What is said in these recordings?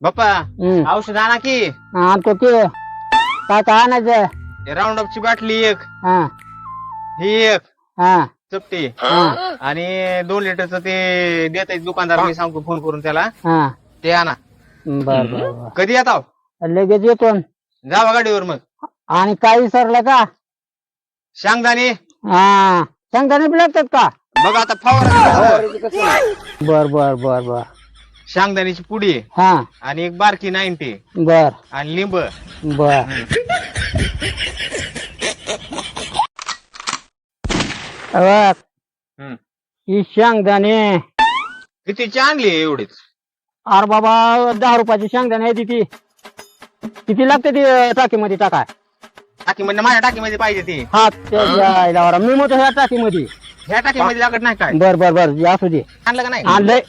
बाप्पा हम्म. औषध आणा की आणतो की काय काय आणायचं राऊंड अपची बाटली एक, हा ही एक हा चपटी हा आणि 2 लिटरचं ते देत दुकानदार, मी सांगतो फोन करून त्याला, हा ते आणा. बर बर बर कधी येताव? लगेच येतो न. जावा गाडीवर मग. आणि काय विसरलं का? शेंगदाणे हा शेंगदाणे बी लागतात का? बघ आता फवारा. बर बर बर बर शेंगदाण्याची पुडी हा आणि एक बारकी 90 बर आणि लिंब. बर बघ, हम्म. ही शेंगदाणे कितीची आणली एवढीच? अरे बाबा 10 रुपयाची शेंगदाणे आहे ती. किती लागते ती टाकीमध्ये टाकाय? टाकी म्हणजे माझ्या टाकीमध्ये पाहिजे ती. हा त्याला मी म्हणतो ह्या टाकीमध्ये. ह्या टाकीमध्ये लागत नाही काय? बर बर बर असू दे. आणलं का नाही? आणलंय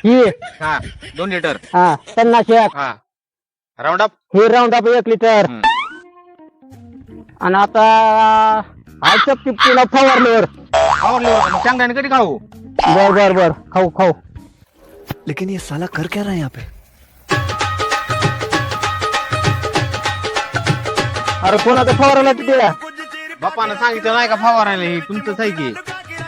ही हा 2 लिटर. हा 50 एक हा राऊंड अप. ही राऊंड अप 1 लिटर. आणि आता आयचं पुन्हा फवारल्यावर शेंगदाणे कधी खाऊ? बर बर बर खाऊ खाऊ. लेकिन ये साला कर क्या रहा है यहाँ पे? अरे कोणाचं फवारला तिथे? बाप्पानं सांगितलं नाही का फवारायला? हे तुमचंच आहे की.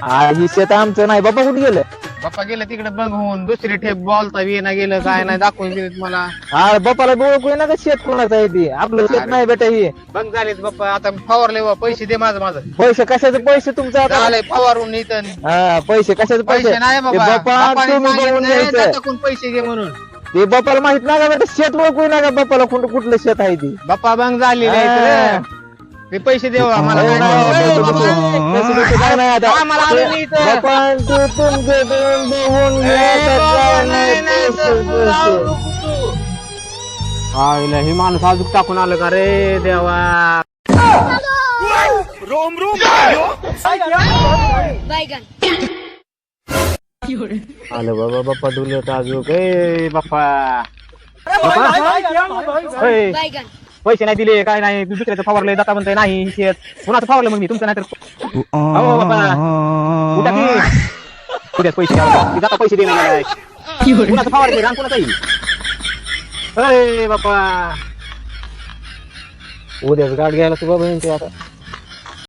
आजी शेत आमचं नाही. बाबा कुठे गेलं? बाप्पा गेलं तिकडे बघून, दुसरी ठेप बोलता येईना गेलं, काय नाही दाखवून गेले तुम्हाला. अरे बापाला ओळखू ना का शेत कोणाचं आहे ते? आपलं शेत नाही बेटा हे. बघ झालेत बाप्पा, आता फवारले बा, पैसे दे माझं. पैसे कशाचे पैसे तुमचं आता? झालंय फवारून इथं. हा पैसे कशाचे पैसे नाही ते बाबा. बापा बाप्पाने तुम्ही बघून सांगितलं, घ्यायचं. टाकून पैसे घे म्हणून. ते बापाला माहित नाही का बेटा? शेत ओळखू ना का बापाला? कुठलं शेत आहे ते? बाप्पा बंग झालेले आहेत रे. ते पैसे देवा मला. काय नाही. ए, बाबा, पैसे बिसे काय नाही आता. आम्हाला आलं नाही इथं. बापा, तू तुमचे दोन बघून घे. ए, बाबा, नाही, नाही, पैसे, तू जाऊ पैसे. नको तू. आईला ही माणूस अजून टाकून आलं का रे देवा? बैगन आलं बाबा बाप्पा दुले अजून ए बाप्पा. ए, बैगन पैसे नाही दिले काय नाही. तू दुसऱ्याचं फवारलंय जाता म्हणतोय नाही शेत. कुणाचं फवारलं मग मी? तुमचं नाही तर. हो बाप्पा उद्या की उद्याच पैसे द्यावं. ती जाता पैसे देणार कुणाचं फवारलंय? रान कुणाचं आहे? बाप्पा उद्याच गाठ घ्यायला तू बाबा आता.